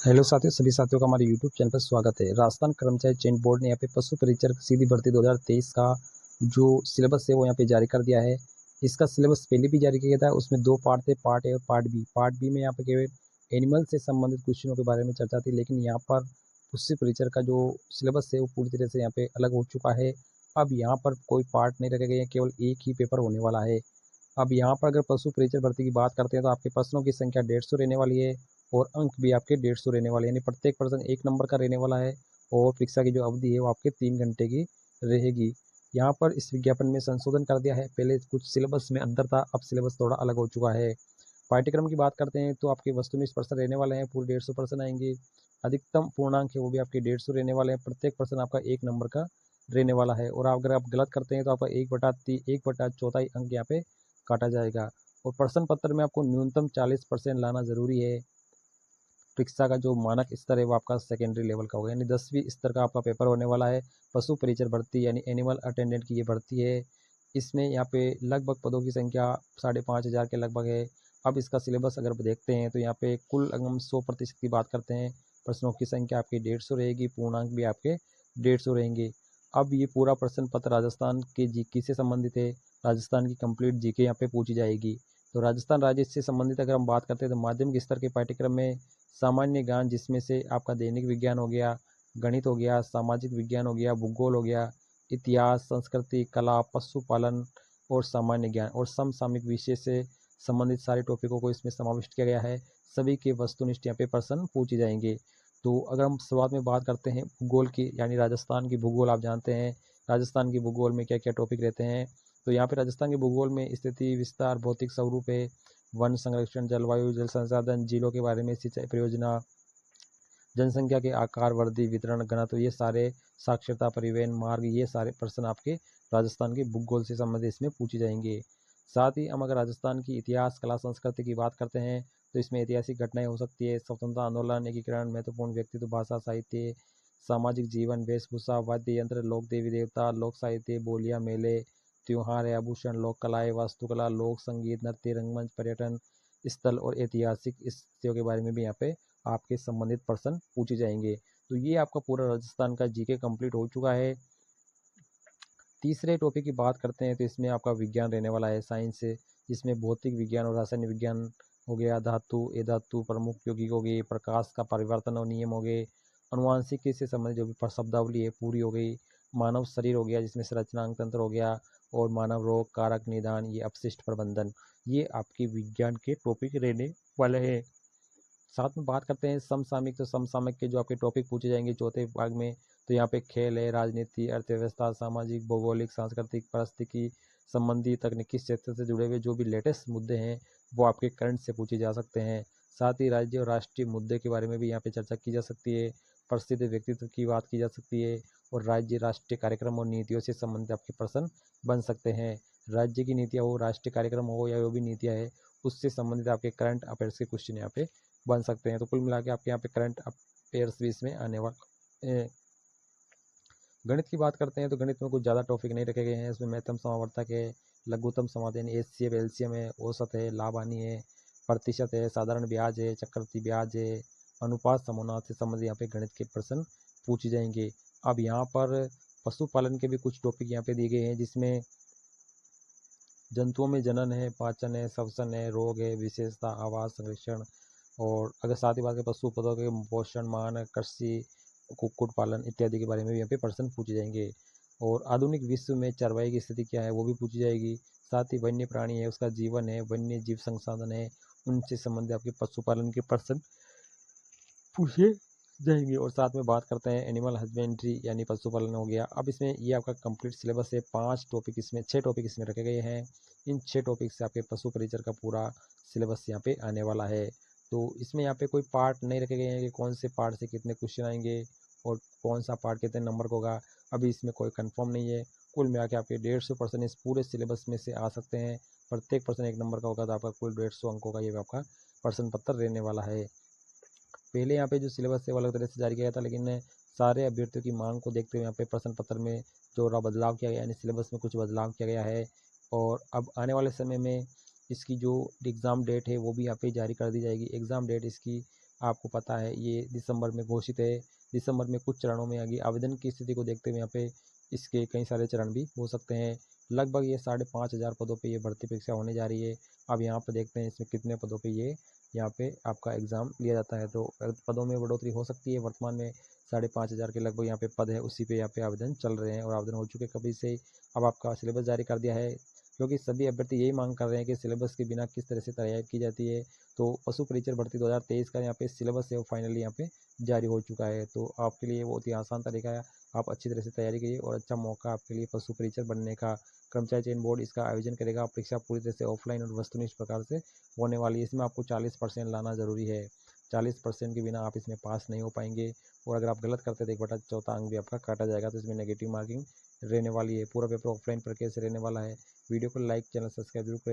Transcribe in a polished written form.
Hello साथियों, सभी साथियों का हमारे यूट्यूब चैनल पर स्वागत है। राजस्थान कर्मचारी चयन बोर्ड ने यहाँ पे पशु परिचर सीधी भर्ती 2023 का जो सिलेबस है वो यहाँ पे जारी कर दिया है। इसका सिलेबस पहले भी जारी किया गया था। उसमें दो पार्ट थे, पार्ट ए और पार्ट बी। पार्ट बी में यहाँ पे केवल एनिमल से संबंधित क्वेश्चनों के बारे में चर्चा थी, लेकिन यहाँ पर पशु परिचर का जो सिलेबस है वो पूरी तरह से यहाँ पे अलग हो चुका है। अब यहाँ पर कोई पार्ट नहीं रखे गए हैं, केवल एक ही पेपर होने वाला है। अब यहाँ पर अगर पशु परिचर भर्ती की बात करते हैं तो आपके प्रश्नों की संख्या 150 रहने वाली है और अंक भी आपके 150 रहने वाले हैं, यानी प्रत्येक प्रश्न 1 नंबर का रहने वाला है। और परीक्षा की जो अवधि है वो आपके 3 घंटे की रहेगी। यहाँ पर इस विज्ञापन में संशोधन कर दिया है। पहले कुछ सिलेबस में अंतर था, अब सिलेबस थोड़ा अलग हो चुका है। पाठ्यक्रम की बात करते हैं तो आपके वस्तुनिष्ठ प्रश्न रहने वाले हैं, पूरे 150 प्रश्न आएंगे। अधिकतम पूर्णांक है वो भी आपके 150 रहने वाले हैं। प्रत्येक प्रश्न आपका 1 नंबर का रहने वाला है। और अगर आप गलत करते हैं तो आपका 1/4 अंक यहाँ पे काटा जाएगा। और प्रश्न पत्र में आपको न्यूनतम 40% लाना जरूरी है। परीक्षा का जो मानक स्तर है वो आपका सेकेंडरी लेवल का होगा, यानी 10वीं स्तर का आपका पेपर होने वाला है। पशु परिचर भर्ती यानी एनिमल अटेंडेंट की ये भर्ती है। इसमें यहाँ पे लगभग पदों की संख्या 5,500 के लगभग है। अब इसका सिलेबस अगर देखते हैं तो यहाँ पे कुल अगर हम 100% की बात करते हैं, प्रश्नों की संख्या आपकी 150 रहेगी, पूर्णांक भी आपके 150 रहेंगे। अब ये पूरा प्रश्न पत्र राजस्थान के जीके से संबंधित है। राजस्थान की कंप्लीट जीके यहाँ पे पूछी जाएगी। तो राजस्थान राज्य से संबंधित अगर हम बात करते हैं तो माध्यमिक स्तर के पाठ्यक्रम में सामान्य ज्ञान, जिसमें से आपका दैनिक विज्ञान हो गया, गणित हो गया, सामाजिक विज्ञान हो गया, भूगोल हो गया, इतिहास, संस्कृति, कला, पशुपालन और सामान्य ज्ञान और समसामयिक विषय से संबंधित सारे टॉपिकों को इसमें समाविष्ट किया गया है। सभी के वस्तुनिष्ठ यहाँ पे प्रश्न पूछे जाएंगे। तो अगर हम शुरुआत में बात करते हैं भूगोल की, यानी राजस्थान की भूगोल, आप जानते हैं राजस्थान की भूगोल में क्या क्या टॉपिक रहते हैं। तो यहाँ पे राजस्थान के भूगोल में स्थिति, विस्तार, भौतिक स्वरूप है, वन संरक्षण, जलवायु, जल संसाधन, झीलों के बारे में, सिंचाई परियोजना, जनसंख्या के आकार, वृद्धि, वितरण, घनत्व, ये सारे, साक्षरता, परिवहन मार्ग, ये सारे प्रश्न आपके राजस्थान के भूगोल से संबंधित इसमें पूछे जाएंगे। साथ ही हम अगर राजस्थान की इतिहास, कला, संस्कृति की बात करते हैं तो इसमें ऐतिहासिक घटनाएं हो सकती है, स्वतंत्रता आंदोलन, एकीकरण, महत्वपूर्ण व्यक्तित्व, भाषा, साहित्य, सामाजिक जीवन, वेशभूषा, वाद्य यंत्र, लोक देवी देवता, लोक साहित्य, बोलियां, मेले, त्योहार, आभूषण, लोक कलाएं, वास्तुकला, लोक संगीत, नृत्य, रंगमंच, पर्यटन स्थल और ऐतिहासिक स्थितियों के बारे में भी यहाँ पे आपके संबंधित प्रश्न पूछे जाएंगे। तो ये आपका पूरा राजस्थान का जीके कंप्लीट हो चुका है। तीसरे टॉपिक की बात करते हैं तो इसमें आपका विज्ञान रहने वाला है, साइंस से, जिसमें भौतिक विज्ञान और रासायनिक विज्ञान हो गया, धातु, धातु, प्रमुख यौगिक हो गई, प्रकाश का परिवर्तन और नियम हो गए, अनुवांशिकी से संबंधित जो भी शब्दावली है पूरी हो गई, मानव शरीर हो गया जिसमें संरचनांक तंत्र हो गया, और मानव रोग कारक निदान, ये अपशिष्ट प्रबंधन, ये आपके विज्ञान के टॉपिक रहने वाले हैं। साथ में बात करते हैं समसामयिक, तो समसामयिक के जो आपके टॉपिक पूछे जाएंगे चौथे भाग में, तो यहाँ पे खेल है, राजनीति, अर्थव्यवस्था, सामाजिक, भौगोलिक, सांस्कृतिक, पारिस्थितिकी संबंधी, तकनीकी क्षेत्र से जुड़े हुए जो भी लेटेस्ट मुद्दे हैं वो आपके करंट से पूछे जा सकते हैं। साथ ही राज्य और राष्ट्रीय मुद्दे के बारे में भी यहाँ पे चर्चा की जा सकती है, प्रसिद्ध व्यक्तित्व की बात की जा सकती है, और राज्य राष्ट्रीय कार्यक्रम और नीतियों से संबंधित आपके प्रश्न बन सकते हैं। राज्य की नीतियाँ हो, राष्ट्रीय कार्यक्रम हो, या जो भी नीतियाँ है उससे संबंधित आपके करंट अफेयर्स के क्वेश्चन यहाँ पे बन सकते हैं। तो कुल मिला के आपके यहाँ पे करंट अफेयर्स भी इसमें आने वाला। गणित की बात करते हैं तो गणित में कुछ ज़्यादा टॉपिक नहीं रखे गए हैं। इसमें महत्तम समावर्तक है, लघुत्तम समाधान, एचसीएफ, एलसीएम है, औसत है, लाभ हानि है, प्रतिशत है, साधारण ब्याज है, चक्रवृद्धि ब्याज है, अनुपात समानुपात से संबंधित यहाँ पे गणित के प्रश्न पूछे जाएंगे। अब यहाँ पर पशुपालन के भी कुछ टॉपिक यहाँ पे दिए गए हैं, जिसमें जंतुओं में जनन है, पाचन है, श्वसन है, रोग है, विशेषता, आवास, संरक्षण, और अगर साथ ही बात करें पशु पदों के पोषण, मान, कृषि, कुक्कुट पालन इत्यादि के बारे में भी यहाँ पे प्रश्न पूछे जाएंगे। और आधुनिक विश्व में चरवाई की स्थिति क्या है वो भी पूछी जाएगी। साथ ही वन्य प्राणी है, उसका जीवन है, वन्य जीव संसाधन है, उनसे संबंधित आपके पशुपालन के प्रश्न पूछे जाएंगे। और साथ में बात करते हैं एनिमल हस्बेंड्री यानी पशुपालन हो गया। अब इसमें ये आपका कंप्लीट सिलेबस है, 5 टॉपिक इसमें, 6 टॉपिक इसमें रखे गए हैं। इन 6 टॉपिक से आपके पशु परिचर का पूरा सिलेबस यहाँ पे आने वाला है। तो इसमें यहाँ पे कोई पार्ट नहीं रखे गए हैं कि कौन से पार्ट से कितने क्वेश्चन आएंगे और कौन सा पार्ट कितने नंबर का होगा, अभी इसमें कोई कंफर्म नहीं है। कुल मिला के आपके 150% इस पूरे सिलेबस में से आ सकते हैं। प्रत्येक प्रश्न 1 नंबर का होगा, तो आपका कुल 150 अंकों का ये आपका प्रश्न पत्र रहने वाला है। पहले यहाँ पे जो सिलेबस है वो अलग तरह से जारी किया गया था, लेकिन सारे अभ्यर्थियों की मांग को देखते हुए यहाँ पे प्रश्न पत्र में जो बदलाव किया गया, यानी सिलेबस में कुछ बदलाव किया गया है। और अब आने वाले समय में इसकी जो एग्ज़ाम डेट है वो भी यहाँ पे जारी कर दी जाएगी। एग्ज़ाम डेट इसकी आपको पता है ये दिसंबर में घोषित है। दिसंबर में कुछ चरणों में आगे आवेदन की स्थिति को देखते हुए यहाँ पे इसके कई सारे चरण भी हो सकते हैं। लगभग ये 5,500 पदों पे ये भर्ती परीक्षा होने जा रही है। अब यहाँ पे देखते हैं इसमें कितने पदों पे ये यहाँ पे आपका एग्ज़ाम लिया जाता है। तो पदों में बढ़ोतरी हो सकती है। वर्तमान में 5,500 के लगभग यहाँ पे पद है, उसी पे यहाँ पे आवेदन चल रहे हैं और आवेदन हो चुके कभी से। अब आपका सिलेबस जारी कर दिया है, क्योंकि सभी अभ्यर्थी यही मांग कर रहे हैं कि सिलेबस के बिना किस तरह से तैयारी की जाती है। तो पशु परिचर भर्ती 2023 का यहाँ पे सिलेबस है वो फाइनली यहाँ पे जारी हो चुका है। तो आपके लिए बहुत ही आसान तरीका है, आप अच्छी तरह से तैयारी करिए और अच्छा मौका आपके लिए पशु परिचर बनने का। कर्मचारी चयन बोर्ड इसका आयोजन करेगा। परीक्षा पूरी तरह से ऑफलाइन और वस्तुनिष्ठ प्रकार से होने वाली है। इसमें आपको 40% लाना ज़रूरी है। 40% के बिना आप इसमें पास नहीं हो पाएंगे और अगर आप गलत करते तो 1/4 अंक भी आपका काटा जाएगा। तो इसमें नेगेटिव मार्किंग रहने वाली है। पूरा पेपर ऑफलाइन प्रक्रिया से रहने वाला है। वीडियो को लाइक, चैनल सब्सक्राइब जरूर करें।